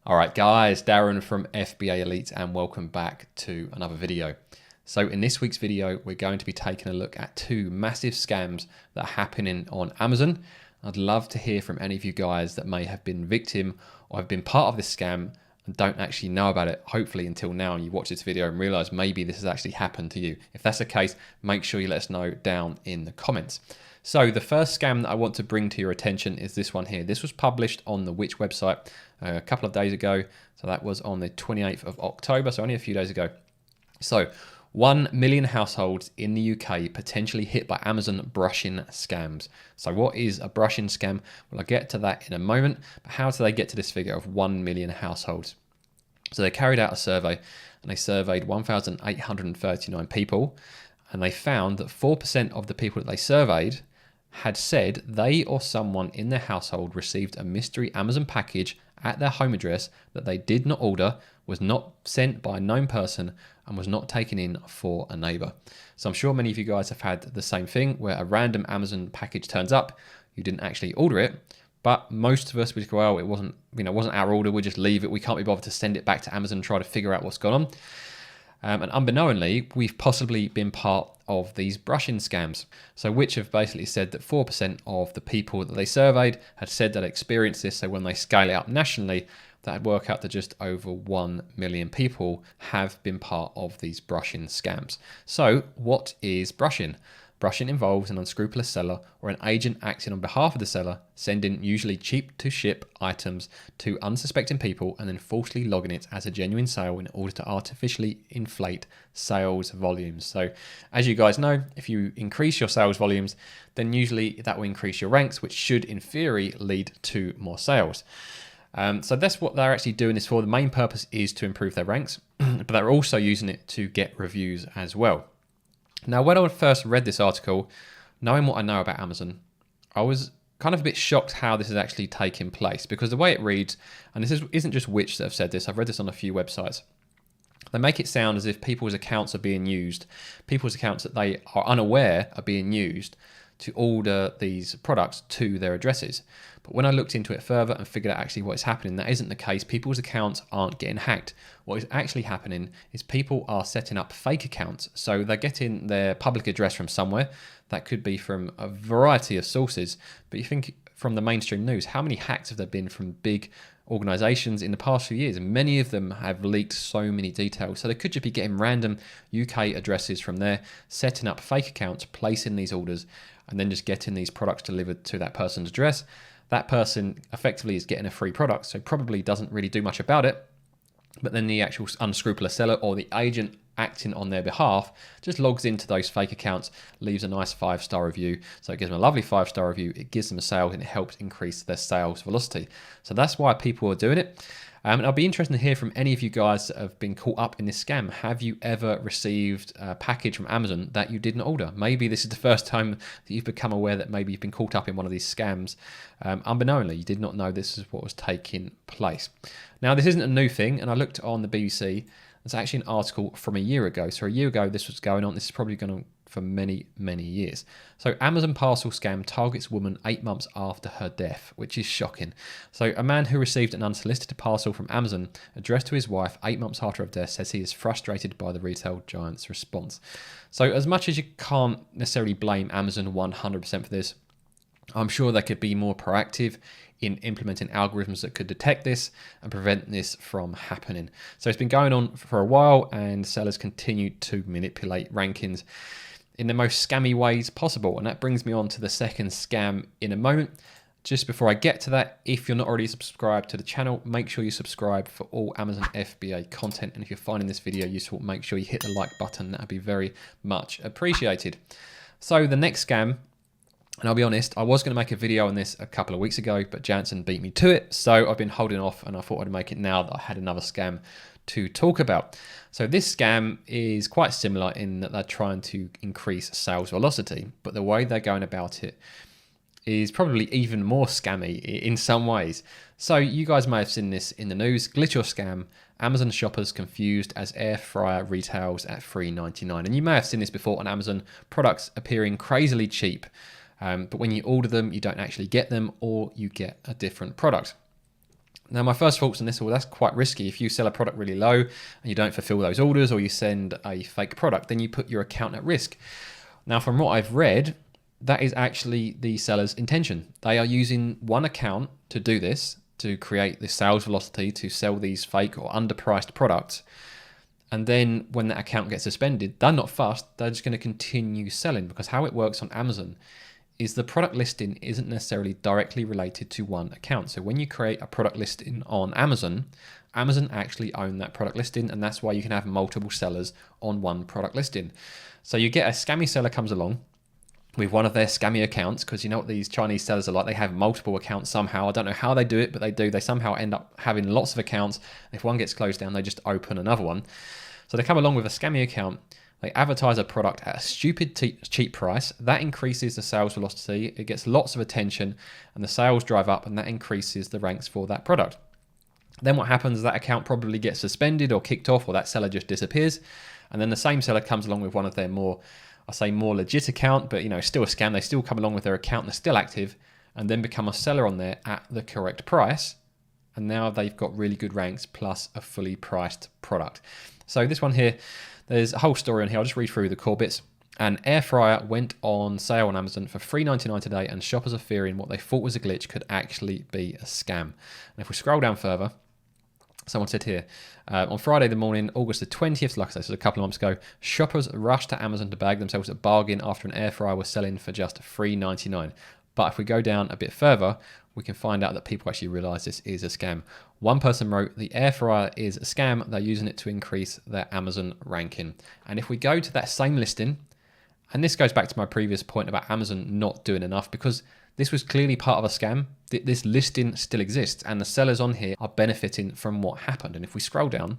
All right, guys, Darren from FBA Elite, and welcome back to another video. So in this week's video, we're going to be taking a look at two massive scams that are happening on Amazon. I'd love to hear from any of you guys that may have been victim or have been part of this scam and don't actually know about it, hopefully until now, and you watch this video and realize maybe this has actually happened to you. If that's the case, make sure you let us know down in the comments. So the first scam that I want to bring to your attention is this one here. This was published on the Witch website a couple of days ago. So that was on the 28th of October, so only a few days ago. So 1 million households in the UK potentially hit by Amazon brushing scams. So what is a brushing scam? Well, I'll get to that in a moment, but how do they get to this figure of 1 million households? So they carried out a survey and they surveyed 1,839 people, and they found that 4% of the people that they surveyed had said they or someone in their household received a mystery Amazon package at their home address that they did not order, was not sent by a known person, and was not taken in for a neighbor. So I'm sure many of you guys have had the same thing where a random Amazon package turns up, you didn't actually order it, but most of us would go, well, it wasn't our order, we'll just leave it, we can't be bothered to send it back to Amazon and try to figure out what's going on. And unbeknowingly, we've possibly been part of these brushing scams. So Which have basically said that 4% of the people that they surveyed had said that experienced this. So when they scale it up nationally, that would work out to just over 1 million people have been part of these brushing scams. So what is brushing? Brushing involves an unscrupulous seller or an agent acting on behalf of the seller, sending usually cheap to ship items to unsuspecting people and then falsely logging it as a genuine sale in order to artificially inflate sales volumes. So as you guys know, if you increase your sales volumes, then usually that will increase your ranks, which should in theory lead to more sales. So that's what they're actually doing this for. The main purpose is to improve their ranks, but they're also using it to get reviews as well. Now, when I first read this article, knowing what I know about Amazon, I was kind of a bit shocked how this is actually taking place, because the way it reads, and this isn't just Witch that have said this, I've read this on a few websites, they make it sound as if people's accounts are being used, people's accounts that they are unaware are being used to order these products to their addresses. But when I looked into it further and figured out actually what is happening, that isn't the case. People's accounts aren't getting hacked. What is actually happening is people are setting up fake accounts. So they're getting their public address from somewhere. That could be from a variety of sources. But you think from the mainstream news, how many hacks have there been from big organizations in the past few years? And many of them have leaked so many details. So they could just be getting random UK addresses from there, setting up fake accounts, placing these orders, and then just getting these products delivered to that person's address. That person effectively is getting a free product, so probably doesn't really do much about it. But then the actual unscrupulous seller or the agent acting on their behalf just logs into those fake accounts, leaves a nice 5-star review. So it gives them a lovely 5-star review, it gives them a sale, and it helps increase their sales velocity. So that's why people are doing it. And I'll be interested to hear from any of you guys that have been caught up in this scam. Have you ever received a package from Amazon that you didn't order? Maybe this is the first time that you've become aware that maybe you've been caught up in one of these scams. Unbeknowingly, you did not know this is what was taking place. Now, this isn't a new thing, and I looked on the BBC. It's actually an article from a year ago. So a year ago, this was going on. This is probably going on for many, many years. So Amazon parcel scam targets woman 8 months after her death, which is shocking. So a man who received an unsolicited parcel from Amazon addressed to his wife 8 months after her death says he is frustrated by the retail giant's response. So as much as you can't necessarily blame Amazon 100% for this, I'm sure they could be more proactive in implementing algorithms that could detect this and prevent this from happening. So it's been going on for a while, and sellers continue to manipulate rankings in the most scammy ways possible. And that brings me on to the second scam in a moment. Just before I get to that, if you're not already subscribed to the channel, make sure you subscribe for all Amazon FBA content. And if you're finding this video useful, make sure you hit the like button. That'd be very much appreciated. So the next scam, and I'll be honest, I was going to make a video on this a couple of weeks ago, but Jansen beat me to it. So I've been holding off, and I thought I'd make it now that I had another scam to talk about. So this scam is quite similar in that they're trying to increase sales velocity, but the way they're going about it is probably even more scammy in some ways. So you guys may have seen this in the news. Glitch or scam, Amazon shoppers confused as air fryer retails at $3.99. And you may have seen this before on Amazon, products appearing crazily cheap. But when you order them, you don't actually get them, or you get a different product. Now, my first thoughts on this, well, that's quite risky. If you sell a product really low and you don't fulfill those orders, or you send a fake product, then you put your account at risk. Now, from what I've read, that is actually the seller's intention. They are using one account to do this, to create this sales velocity, to sell these fake or underpriced products. And then when that account gets suspended, they're not fussed, they're just going to continue selling, because how it works on Amazon is the product listing isn't necessarily directly related to one account. So when you create a product listing on Amazon, Amazon actually own that product listing, and that's why you can have multiple sellers on one product listing. So you get a scammy seller comes along with one of their scammy accounts, because you know what these Chinese sellers are like, they have multiple accounts somehow. I don't know how they do it, but they do. They somehow end up having lots of accounts. If one gets closed down, they just open another one. So they come along with a scammy account. They advertise a product at a stupid cheap price. That increases the sales velocity. It gets lots of attention and the sales drive up, and that increases the ranks for that product. Then what happens is that account probably gets suspended or kicked off, or that seller just disappears. And then the same seller comes along with one of their more legit account, but still a scam. They still come along with their account and they're still active, and then become a seller on there at the correct price. And now they've got really good ranks plus a fully priced product. So this one here, there's a whole story on here. I'll just read through the core bits. An air fryer went on sale on Amazon for $3.99 today, and shoppers are fearing what they thought was a glitch could actually be a scam. And if we scroll down further, someone said here, on Friday the morning, August the 20th, like I said, this was a couple of months ago, shoppers rushed to Amazon to bag themselves a bargain after an air fryer was selling for just $3.99. But if we go down a bit further, we can find out that people actually realize this is a scam. One person wrote, the air fryer is a scam. They're using it to increase their Amazon ranking. And if we go to that same listing, and this goes back to my previous point about Amazon not doing enough, because this was clearly part of a scam. This listing still exists, and the sellers on here are benefiting from what happened. And if we scroll down,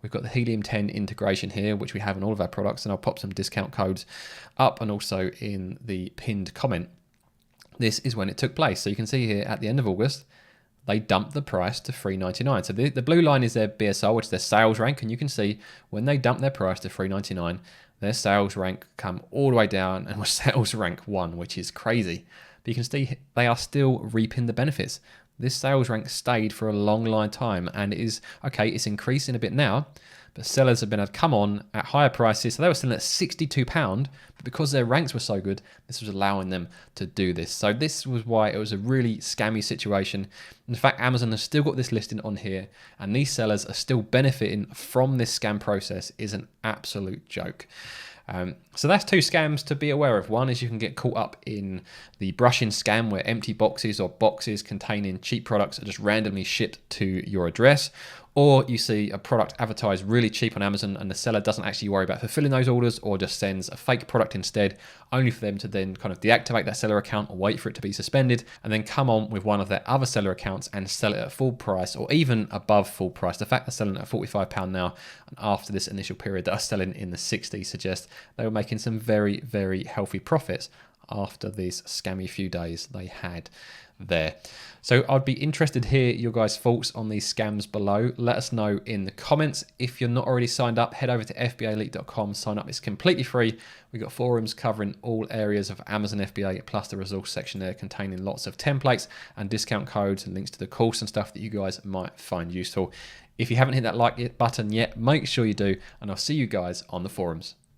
we've got the Helium 10 integration here, which we have in all of our products, and I'll pop some discount codes up and also in the pinned comment. This is when it took place. So you can see here at the end of August, they dumped the price to $3.99. So the blue line is their BSR, which is their sales rank. And you can see when they dumped their price to $3.99, their sales rank come all the way down and was sales rank 1, which is crazy. But you can see they are still reaping the benefits. This sales rank stayed for a long time, and it is, okay, it's increasing a bit now, but sellers have been able to come on at higher prices. So they were selling at £62, but because their ranks were so good, this was allowing them to do this. So this was why it was a really scammy situation. In fact, Amazon has still got this listing on here, and these sellers are still benefiting from this scam process. Is an absolute joke. So that's 2 scams to be aware of. One is you can get caught up in the brushing scam, where empty boxes or boxes containing cheap products are just randomly shipped to your address. Or you see a product advertised really cheap on Amazon and the seller doesn't actually worry about fulfilling those orders, or just sends a fake product instead, only for them to then kind of deactivate that seller account or wait for it to be suspended, and then come on with one of their other seller accounts and sell it at full price or even above full price. The fact they're selling at £45 now, and after this initial period that are selling in the 60s, suggests they were making some very, very healthy profits after these scammy few days they had there. So I'd be interested to hear your guys' thoughts on these scams below. Let us know in the comments. If you're not already signed up, head over to fbaelite.com, sign up. It's completely free. We've got forums covering all areas of Amazon FBA, plus the resource section there containing lots of templates and discount codes and links to the course and stuff that you guys might find useful. If you haven't hit that like button yet, make sure you do, and I'll see you guys on the forums.